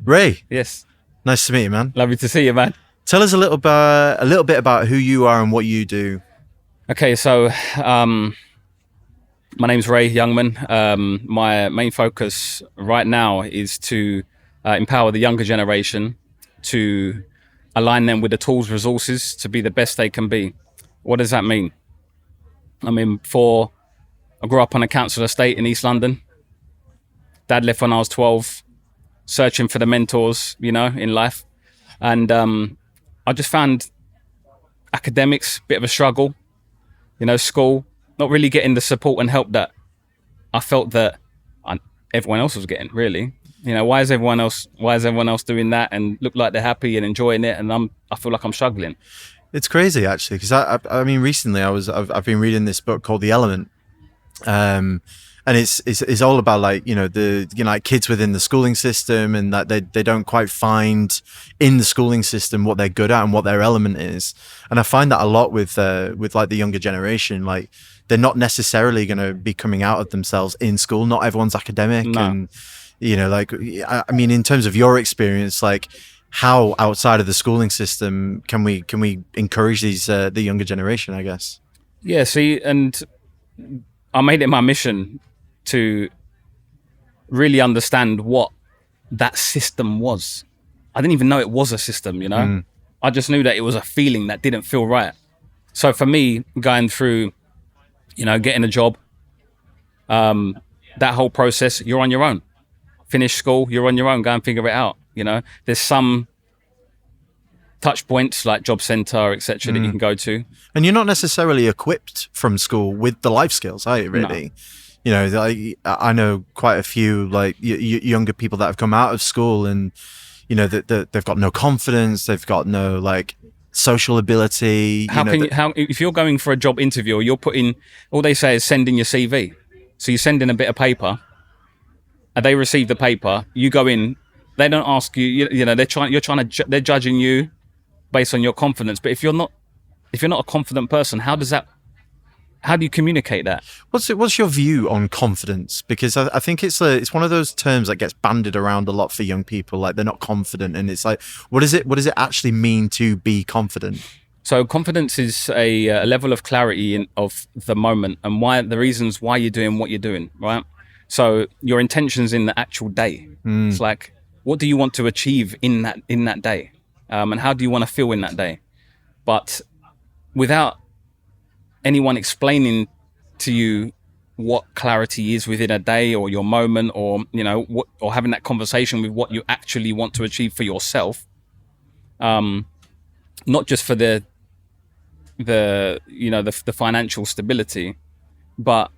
Ray, Yes. nice to meet you, man. Lovely to see you, man. Tell us a little bit about who you are and what you do. Okay, so my name's Ray Youngman. My main focus right now is to empower the younger generation, to align them with the tools, resources to be the best they can be. What does that mean? I mean, I grew up on a council estate in East London. Dad left when I was 12, searching for the mentors, in life. And I just found academics, bit of a struggle, school, not really getting the support and help that I felt that everyone else was getting, really. Why is everyone else doing that and look like they're happy and enjoying it, and I feel like I'm struggling. It's crazy, actually, because I mean, recently I've been reading this book called The Element, and it's all about like kids within the schooling system, and that they don't quite find in the schooling system what they're good at and what their element is. And I find that a lot with like the younger generation, like they're not necessarily going to be coming out of themselves in school. Not everyone's academic. No. And I mean, in terms of your experience, like how outside of the schooling system can we encourage the younger generation, I guess? Yeah, see, and I made it my mission to really understand what that system was. I didn't even know it was a system, I just knew that it was a feeling that didn't feel right. So for me, going through, getting a job, that whole process, you're on your own. Finish school, you're on your own, go and figure it out. There's some touch points like job center, etc. that you can go to. And you're not necessarily equipped from school with the life skills, are you, really? No. I know quite a few like younger people that have come out of school and, that they've got no confidence, they've got no like social ability. How if you're going for a job interview, you're putting, all they say is send in your CV. So you send in a bit of paper, and they receive the paper. You go in, they don't ask you. They're judging you based on your confidence. But if you're not a confident person, how do you communicate that? What's your view on confidence? Because I think it's one of those terms that gets bandied around a lot for young people. Like they're not confident, and it's like, what does it actually mean to be confident? So confidence is a level of clarity of the moment and the reasons why you're doing what you're doing, right? So your intentions in the actual day. It's like, what do you want to achieve in that day? And how do you want to feel in that day? But without anyone explaining to you what clarity is within a day or your moment, or or having that conversation with what you actually want to achieve for yourself, not just for the financial stability, but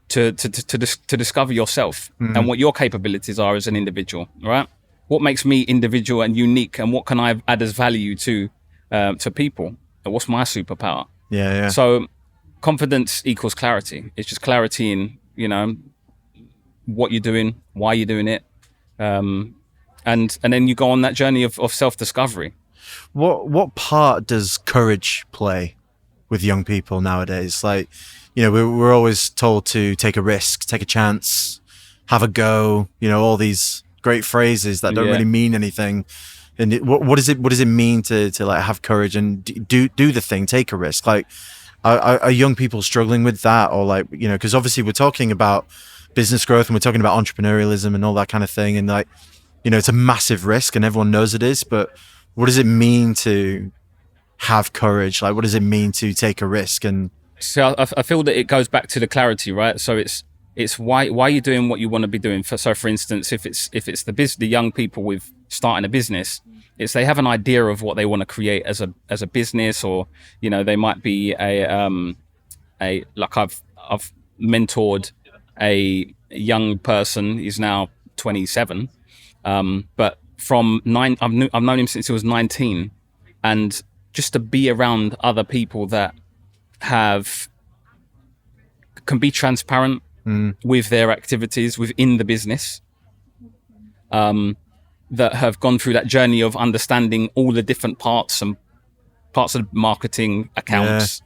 to discover yourself and what your capabilities are as an individual, right? What makes me individual and unique, and what can I add as value to people? And what's my superpower? Yeah. So confidence equals clarity. It's just clarity in, what you're doing, why you're doing it. And then you go on that journey of self-discovery. What part does courage play with young people nowadays? Like, we're always told to take a risk, take a chance, have a go, all these great phrases that don't really mean anything. And what does it mean to like have courage and do the thing, take a risk? Like, are young people struggling with that? Or like, because obviously we're talking about business growth and we're talking about entrepreneurialism and all that kind of thing. And like, it's a massive risk and everyone knows it is, but what does it mean to have courage? Like, what does it mean to take a risk? And so I feel that it goes back to the clarity, right? So it's why you're doing what you want to be doing. So for instance, if it's the young people with starting a business, it's they have an idea of what they want to create as a business, or they might be like I've mentored a young person. He's now 27, but I've known him since he was 19, and just to be around other people that can be transparent with their activities within the business, that have gone through that journey of understanding all the different parts of marketing, accounts,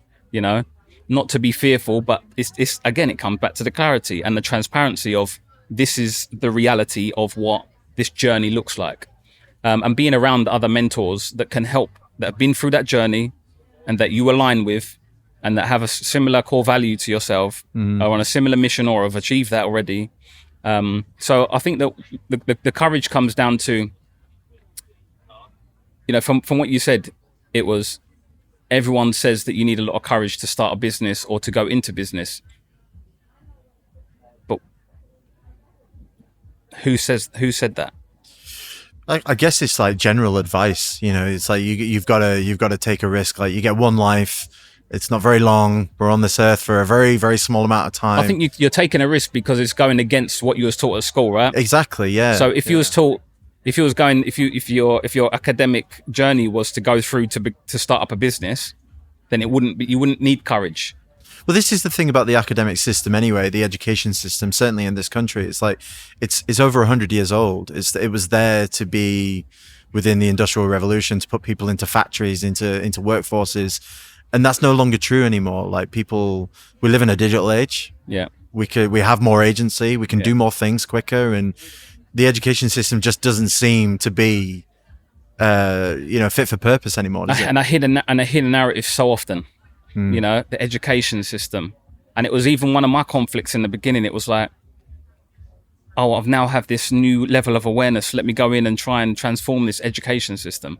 not to be fearful, but it's again, it comes back to the clarity and the transparency of this is the reality of what this journey looks like, and being around other mentors that can help, that have been through that journey and that you align with and that have a similar core value to yourself, are on a similar mission or have achieved that already. So I think that the courage comes down to, from what you said, it was, everyone says that you need a lot of courage to start a business or to go into business. But who said that? I guess it's like general advice. It's like you've got to take a risk. Like, you get one life. It's not very long. We're on this earth for a very, very small amount of time. I think you're taking a risk because it's going against what you was taught at school, right? Exactly. Yeah. So if you was taught, if your academic journey was to go through to start up a business, then you wouldn't need courage. Well, this is the thing about the academic system anyway, the education system, certainly in this country. It's like, it's over 100 years old. It was there to be within the Industrial Revolution, to put people into factories, into workforces. And that's no longer true anymore. Like, we live in a digital age. Yeah. We have more agency. We can do more things quicker. And the education system just doesn't seem to be, fit for purpose anymore, does it? And I hear the narrative so often. The education system. And it was even one of my conflicts in the beginning. It was like, oh, I've now have this new level of awareness. Let me go in and try and transform this education system.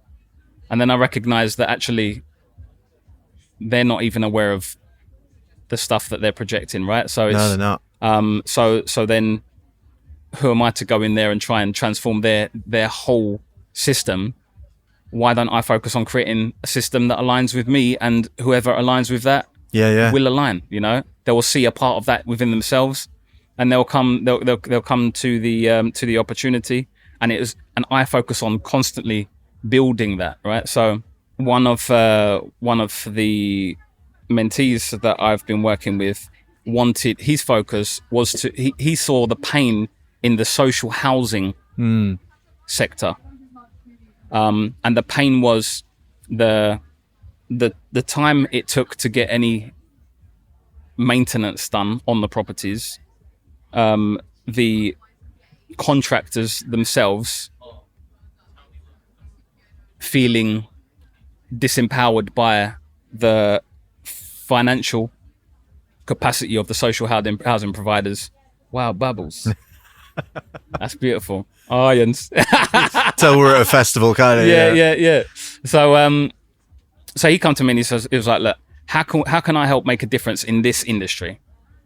And then I recognized that actually they're not even aware of the stuff that they're projecting, right? So no, they're not. So then who am I to go in there and try and transform their whole system? Why don't I focus on creating a system that aligns with me, and whoever aligns with that will align, They will see a part of that within themselves, and they'll come to the opportunity. And I focus on constantly building that, right? So one of the mentees that I've been working with his focus was he saw the pain in the social housing sector. And the pain was the time it took to get any maintenance done on the properties, the contractors themselves feeling disempowered by the financial capacity of the social housing providers. Wow, bubbles. That's beautiful. Oh, Jens. So we're at a festival, kind of. Yeah. So he come to me and he was like, look, how can I help make a difference in this industry?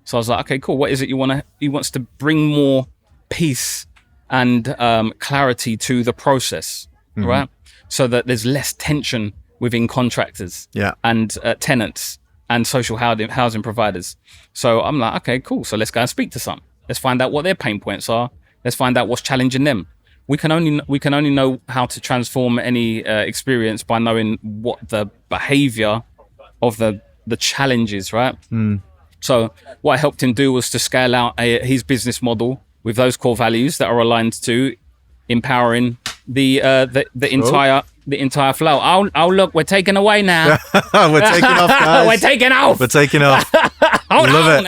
So I was like, okay, cool. What is it he wants to bring more peace and clarity to the process, right? So that there's less tension within contractors and tenants and social housing providers. So I'm like, okay, cool. So let's go and speak to some. Let's find out what their pain points are. Let's find out what's challenging them. We can only know how to transform any experience by knowing what the behavior of the challenge is, right? So what I helped him do was to scale out his business model with those core values that are aligned to empowering the entire flow. Oh, look, we're taking away now. We're taking off, guys. We're taking off. We're taking off. Hold Love on.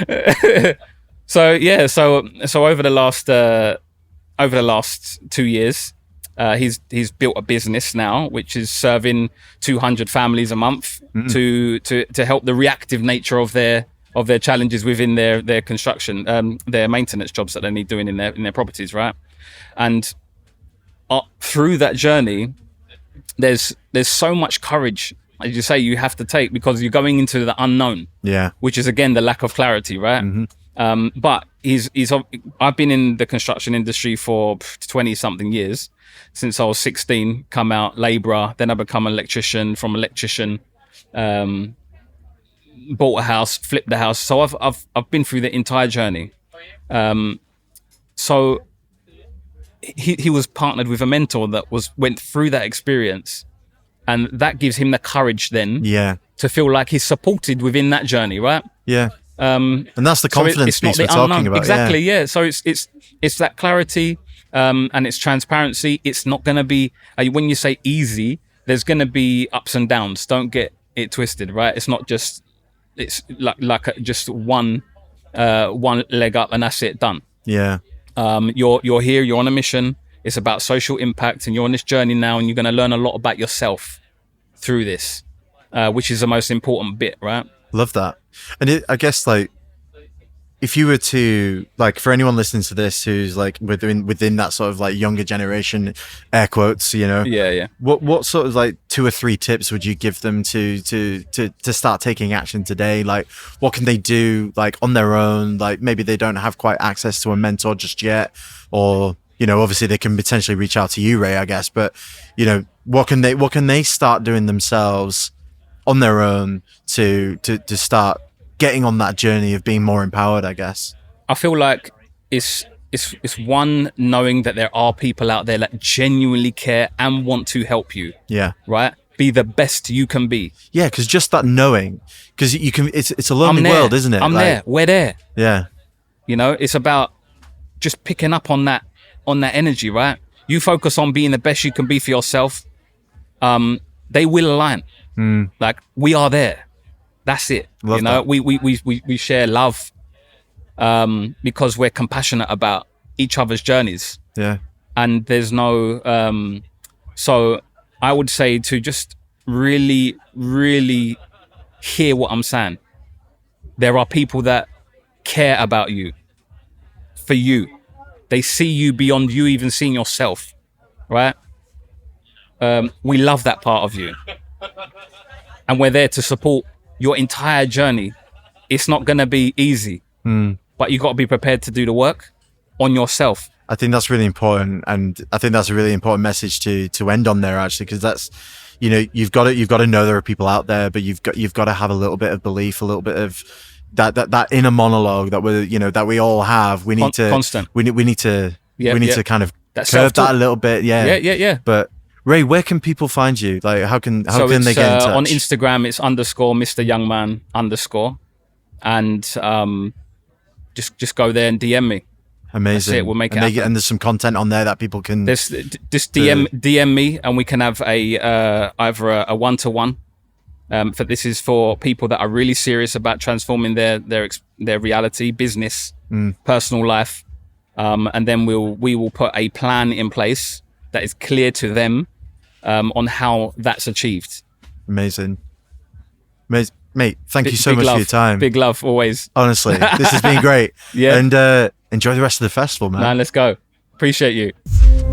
it. So over the last 2 years, he's built a business now which is serving 200 families a month to help the reactive nature of their challenges within their construction, their maintenance jobs that they need doing in their properties, right? And through that journey, there's so much courage, as you say, you have to take, because you're going into the unknown, which is again the lack of clarity, right? But I've been in the construction industry for 20 something years, since I was 16. Come out labourer, then I become an electrician. From electrician, bought a house, flipped the house. So I've been through the entire journey. So he was partnered with a mentor that went through that experience, and that gives him the courage then to feel like he's supported within that journey, right? And that's the confidence piece we're talking about. Exactly, yeah. So it's that clarity, and it's transparency. It's not going to be, when you say easy, there's going to be ups and downs. Don't get it twisted, right? It's not just, it's like just one leg up and that's it, done. You're here, you're on a mission. It's about social impact, and you're on this journey now, and you're going to learn a lot about yourself through this, which is the most important bit, right? Love that. And I guess, like, if you were to, like, for anyone listening to this who's like within that sort of like younger generation, air quotes, you know, Yeah. what sort of like 2 or 3 tips would you give them to start taking action today? Like, what can they do, like, on their own? Like, maybe they don't have quite access to a mentor just yet, or, you know, obviously they can potentially reach out to you, Ray, I guess, but, you know, what can they start doing themselves on their own to start getting on that journey of being more empowered, I guess? I feel like it's one, knowing that there are people out there that genuinely care and want to help you. Yeah. Right? Be the best you can be. Yeah, because just that knowing, because you can, it's a lonely world, isn't it? I'm like, there. We're there. Yeah. You know, it's about just picking up on that energy, right? You focus on being the best you can be for yourself. They will align. Like, we are there. That's it. Love you know, that. we share love because we're compassionate about each other's journeys. Yeah. And there's no so I would say to just really, really hear what I'm saying. There are people that care about you, for you. They see you beyond you even seeing yourself, right? We love that part of you. And we're there to support your entire journey. It's not going to be easy, but you got to be prepared to do the work on yourself. I think that's really important, and I think that's a really important message to end on there, actually, because that's, you know, you've got to know there are people out there, but you've got to have a little bit of belief, a little bit of that inner monologue that we all have. We need to constant. We need to kind of that curb that a little bit. Yeah. But Ray, where can people find you? Like, how can they get in touch? On Instagram, it's _Mr. Youngman _, and just go there and DM me. Amazing. That's it. We'll make it happen. And there's some content on there that people can. Just DM me, and we can have either a one-to-one. This is for people that are really serious about transforming their reality, business, personal life, and then we will put a plan in place that is clear to them on how that's achieved. Amazing. Mate, thank you so much for your time. Big love, always. Honestly, this has been great. Yeah. And enjoy the rest of the festival, man. Man, let's go. Appreciate you.